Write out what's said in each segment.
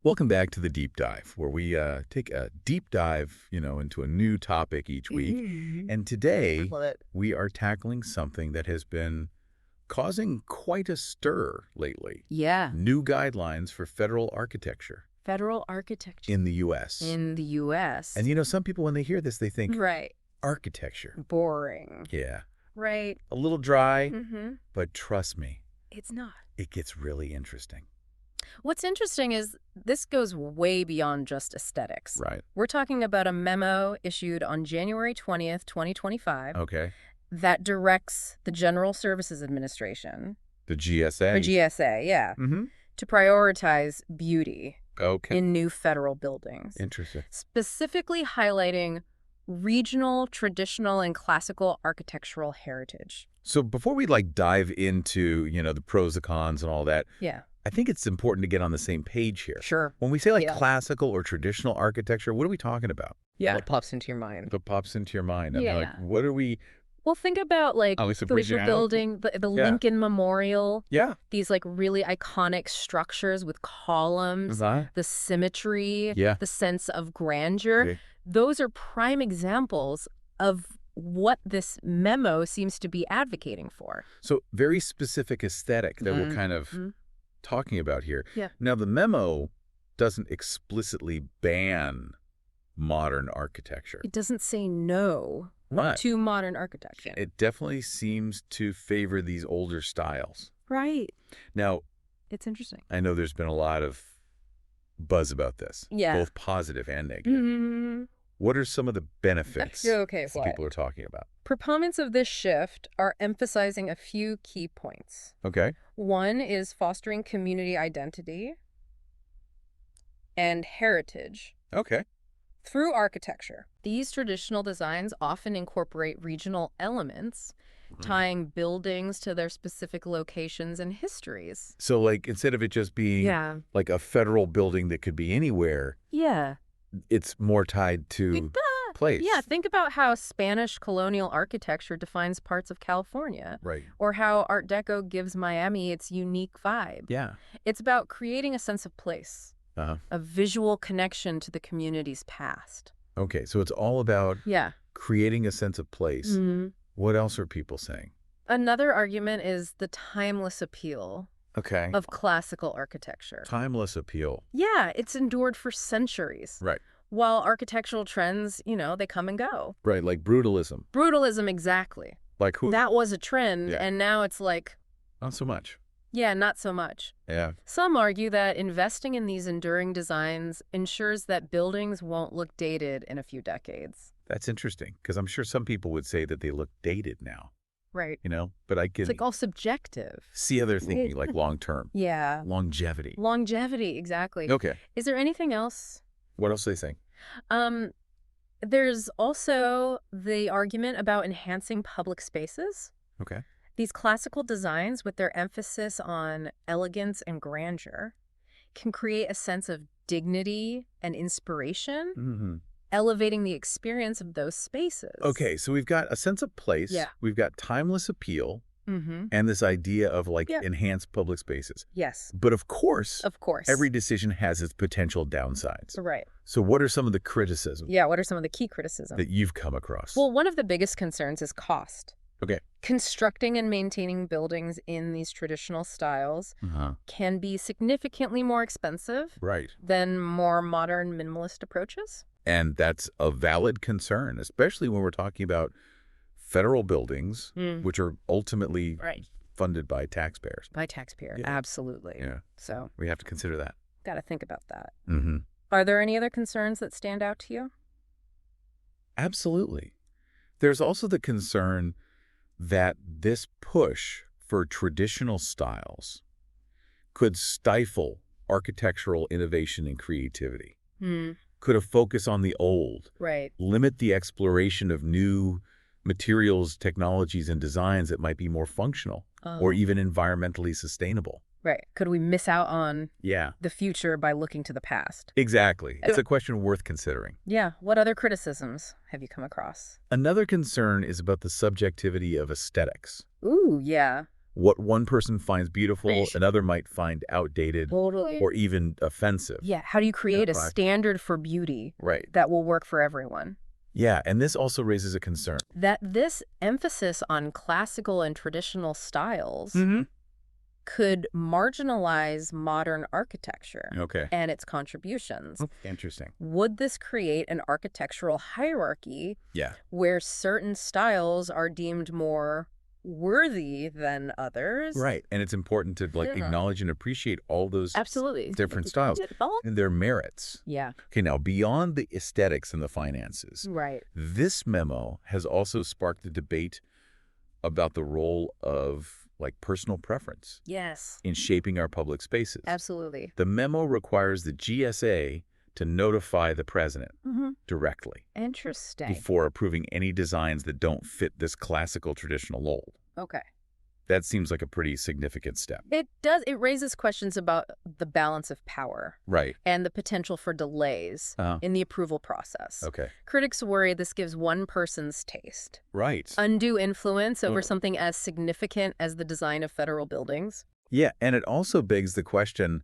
Welcome back to the Deep Dive, where we take a deep dive, into a new topic each week. And today, Love it. we are tackling something that has been causing quite a stir lately. Yeah. New guidelines for federal architecture Federal architecture in the U.S. in the U.S. And some people, when they hear this, they think Right. architecture. Boring. Yeah, Right. a little dry, Mm-hmm. but trust me, It's not. it gets really interesting. What's interesting is this goes way beyond just aesthetics. Right. We're talking about a memo issued on January 20th, 2025, Okay. that directs the General Services Administration, The GSA. or GSA, yeah, Mm-hmm. to prioritize beauty Okay. in new federal buildings, Interesting. specifically highlighting regional, traditional, and classical architectural heritage. So before we dive into, the pros and cons and all that, Yeah, I think it's important to get on the same page here. sure. When we say Yeah. classical or traditional architecture, what are we talking about? Yeah. What pops into your mind? What pops into your mind? I mean, Yeah. what are we? Well, think about At least a the bridge it out. building, the Yeah. Lincoln Memorial, Yeah. these really iconic structures with columns, the symmetry, Yeah. the sense of grandeur. Okay. Those are prime examples of what this memo seems to be advocating for. So very specific aesthetic that we're Mhm. kind of Mhm. talking about here. Yeah. Now, the memo doesn't explicitly ban modern architecture. It doesn't say no Right. to modern architecture. It definitely seems to favor these older styles. Right. Now, It's interesting. I know there's been a lot of buzz about this, Yeah. both positive and negative. Mm-hmm. What are some of the benefits Okay, that fly. people are talking about? Proponents of this shift are emphasizing a few key points. Okay. One is fostering community identity and heritage Okay. through architecture. These traditional designs often incorporate regional elements, tying buildings to their specific locations and histories. So, instead of it just being like a federal building that could be anywhere, Yeah. it's more tied to place. Yeah, think about how Spanish colonial architecture defines parts of California, Right. or how Art Deco gives Miami its unique vibe. Yeah. It's about creating a sense of place, Uh-huh. a visual connection to the community's past. Okay. So it's all about Yeah. creating a sense of place. Mhm. What else are people saying? Another argument is the timeless appeal Okay. of classical architecture. Timeless appeal. Yeah, it's endured for centuries. Right. While architectural trends, they come and go. Right. Like brutalism. Brutalism, exactly. Like who? That was a trend, Yeah. and now it's Not so much. yeah, not so much. Yeah. Some argue that investing in these enduring designs ensures that buildings won't look dated in a few decades. That's interesting because I'm sure some people would say that they look dated now, Right. but I can It's all subjective. see how they're thinking long term. Yeah. Longevity. Longevity, exactly. Okay. Is there anything else? What else are they saying? There's also the argument about enhancing public spaces. Okay. These classical designs, with their emphasis on elegance and grandeur, can create a sense of dignity and inspiration, Mm-hmm. elevating the experience of those spaces. Okay, so we've got a sense of place. Yeah. We've got timeless appeal Mm-hmm. and this idea of Yeah. enhanced public spaces. Yes, But of course, of course. every decision has its potential downsides. Right. So what are some of the criticisms Yeah, what are some of the key criticisms? that you've come across? Well, one of the biggest concerns is cost. Okay. Constructing and maintaining buildings in these traditional styles Uh-huh. can be significantly more expensive Right. than more modern minimalist approaches. And that's a valid concern, especially when we're talking about federal buildings, which are ultimately Right. funded by taxpayers. By taxpayer, Yeah. absolutely. Yeah. So, We have to consider that. got to think about that. Mm-hmm. Are there any other concerns that stand out to you? Absolutely. There's also the concern that this push for traditional styles could stifle architectural innovation and creativity, could a focus on the old, Right. limit the exploration of new materials, technologies, and designs that might be more functional or even environmentally sustainable. Right. Could we miss out on Yeah, the future by looking to the past? exactly. It's a question worth considering. Yeah. What other criticisms have you come across? Another concern is about the subjectivity of aesthetics. Ooh, yeah. What one person finds beautiful, Right. another might find outdated Totally. or even offensive. Yeah, how do you create a Right. standard for beauty Right. that will work for everyone? Yeah, and this also raises a concern. That this emphasis on classical and traditional styles Mm-hmm. could marginalize modern architecture Okay. and its contributions. Interesting. Would this create an architectural hierarchy Yeah. where certain styles are deemed more worthy than others? Right. And it's important to Yeah. acknowledge and appreciate all those Absolutely. different styles and their merits. Yeah, Okay, now beyond the aesthetics and the finances, right. this memo has also sparked a debate about the role of personal preference Yes, in shaping our public spaces. absolutely. The memo requires the GSA to notify the president directly Interesting. before approving any designs that don't fit this classical traditional mold. Okay. That seems like a pretty significant step. It does. It raises questions about the balance of power Right. and the potential for delays in the approval process. Okay. Critics worry this gives one person's taste Right. undue influence over something as significant as the design of federal buildings. Yeah, and it also begs the question,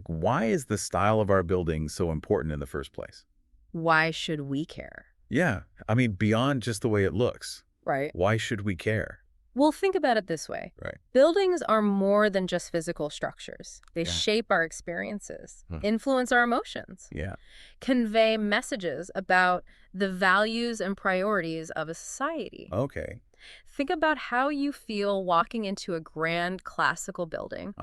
why is the style of our buildings so important in the first place? Why should we care? Yeah, I mean, beyond just the way it looks, Right. why should we care? Well, think about it this way. Right. Buildings are more than just physical structures. They Yeah. shape our experiences, influence our emotions, Yeah. convey messages about the values and priorities of a society. Okay. Think about how you feel walking into a grand classical building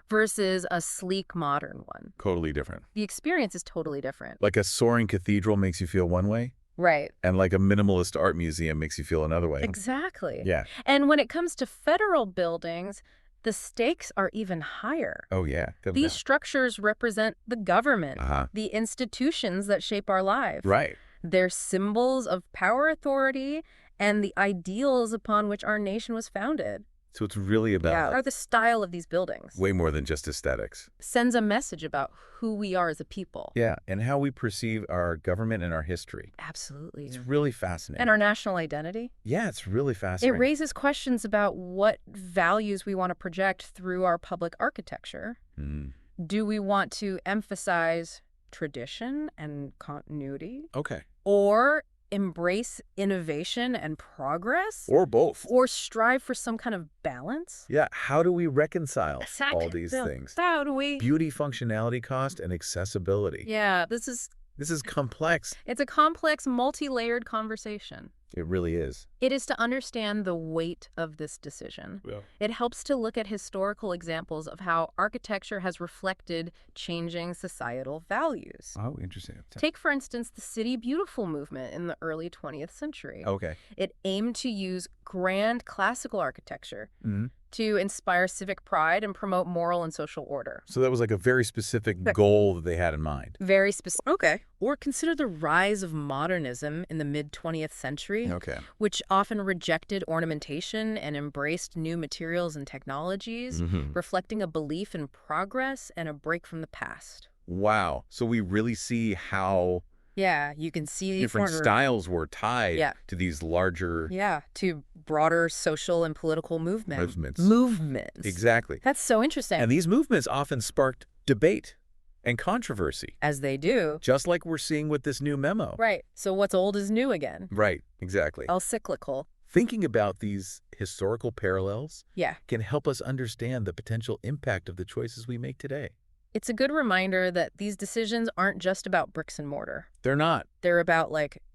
versus a sleek modern one. Totally different. The experience is totally different. Like a soaring cathedral makes you feel one way, Right. and like a minimalist art museum makes you feel another way. Exactly. Yeah. And when it comes to federal buildings, the stakes are even higher. Oh, yeah. These structures represent the government, Uh-huh. the institutions that shape our lives. Right. They're symbols of power, authority, and the ideals upon which our nation was founded. So it's really about Are the style of these buildings. way more than just aesthetics. Sends a message about who we are as a people. Yeah, and how we perceive our government and our history. Absolutely. It's really fascinating. And our national identity. Yeah, it's really It fascinating. raises questions about what values we want to project through our public architecture. Mm. Do we want to emphasize tradition and continuity? Okay. Or embrace innovation and progress? Or both. Or strive for some kind of balance? Yeah, how do we reconcile Exactly. all these things? How do we? Beauty, functionality, cost, and accessibility. Yeah, this is This is complex. It's a complex, multi-layered conversation. It really is. It is to understand the weight of this decision. Yeah. It helps to look at historical examples of how architecture has reflected changing societal values. Oh, interesting. Take, for instance, the City Beautiful movement in the early 20th century. Okay. It aimed to use grand classical architecture Mm-hmm. to inspire civic pride and promote moral and social order. So that was like a very specific goal that they had in mind. Very specific. Okay. Or consider the rise of modernism in the mid-20th century, Okay. which often rejected ornamentation and embraced new materials and technologies, reflecting a belief in progress and a break from the past. Wow. So we really see how Yeah, you can see different styles were tied Yeah. to these larger to broader social and political movements. Movements. Exactly. That's so interesting. And these movements often sparked debate and controversy, As they do. just like we're seeing with this new memo. Right. So what's old is new again. Right. Exactly. All cyclical. Thinking about these historical parallels Yeah. can help us understand the potential impact of the choices we make today. It's a good reminder that these decisions aren't just about bricks and mortar. They're not. They're about,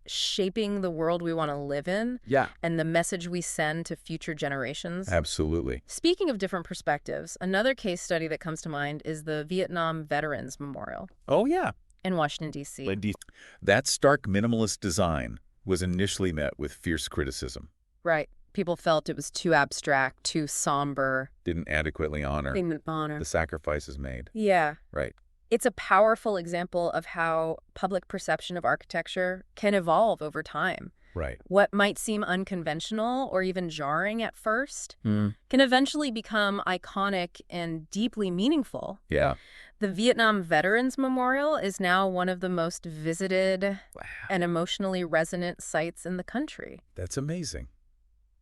shaping the world we want to live in Yeah. and the message we send to future generations. Absolutely. Speaking of different perspectives, another case study that comes to mind is the Vietnam Veterans Memorial Oh, yeah. in Washington, D.C. That stark minimalist design was initially met with fierce criticism. Right. People felt it was too abstract, too somber. Didn't adequately honor the sacrifices made. Yeah. Right. It's a powerful example of how public perception of architecture can evolve over time. Right. What might seem unconventional or even jarring at first can eventually become iconic and deeply meaningful. Yeah. The Vietnam Veterans Memorial is now one of the most visited Wow. and emotionally resonant sites in the country. That's amazing.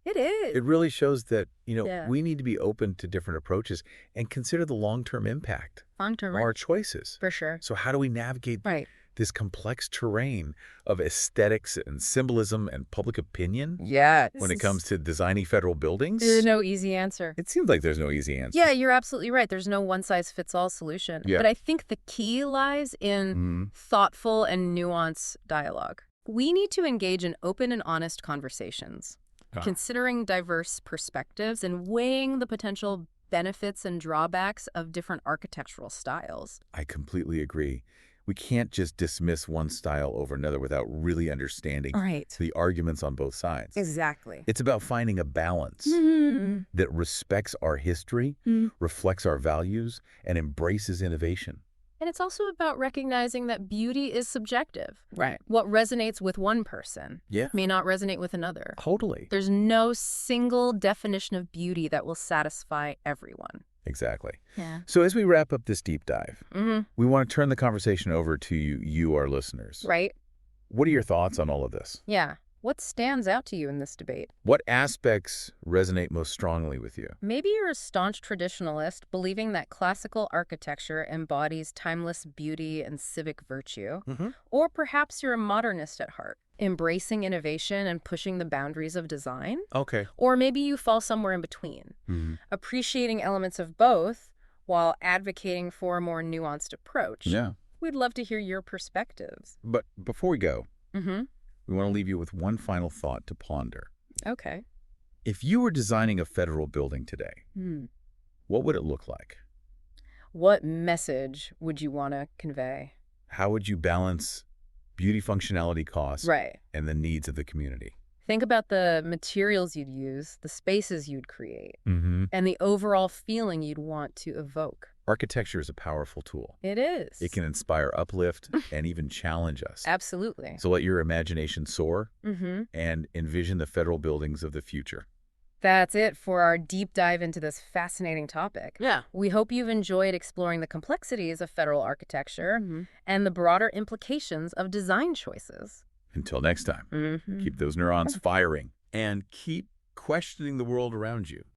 It is. It really shows that, Yeah. we need to be open to different approaches and consider the long-term impact Long-term, of right? our choices. For sure. So how do we navigate Right. this complex terrain of aesthetics and symbolism and public opinion Yeah. when it comes to designing federal buildings? There's no easy answer. It seems like there's no easy answer. Yeah, you're absolutely right. There's no one-size-fits-all solution. Yeah. But I think the key lies in Mhm. thoughtful and nuanced dialogue. We need to engage in open and honest conversations, considering diverse perspectives and weighing the potential benefits and drawbacks of different architectural styles. I completely agree. We can't just dismiss one style over another without really understanding Right. the arguments on both sides. Exactly. It's about finding a balance that respects our history, reflects our values, and embraces innovation. And it's also about recognizing that beauty is subjective. Right. What resonates with one person Yeah. may not resonate with another. Totally. There's no single definition of beauty that will satisfy everyone. Exactly. Yeah. So as we wrap up this deep dive, Mm-hmm. we want to turn the conversation over to you, our listeners. Right? What are your thoughts on all of this? Yeah. What stands out to you in this debate? What aspects resonate most strongly with you? Maybe you're a staunch traditionalist, believing that classical architecture embodies timeless beauty and civic virtue. Or perhaps you're a modernist at heart, embracing innovation and pushing the boundaries of design. Okay. Or maybe you fall somewhere in between, appreciating elements of both while advocating for a more nuanced approach. Yeah. We'd love to hear your perspectives. But before we go, Mm-hmm. we want to leave you with one final thought to ponder. Okay. If you were designing a federal building today, what would it look like? What message would you want to convey? How would you balance beauty, functionality, costs, Right. and the needs of the community? Think about the materials you'd use, the spaces you'd create, and the overall feeling you'd want to evoke. Architecture is a powerful tool. It is. It can inspire, uplift, and even challenge us. Absolutely. So let your imagination soar Mm-hmm. and envision the federal buildings of the future. That's it for our deep dive into this fascinating topic. Yeah. We hope you've enjoyed exploring the complexities of federal architecture and the broader implications of design choices. Until next time, keep those neurons firing and keep questioning the world around you.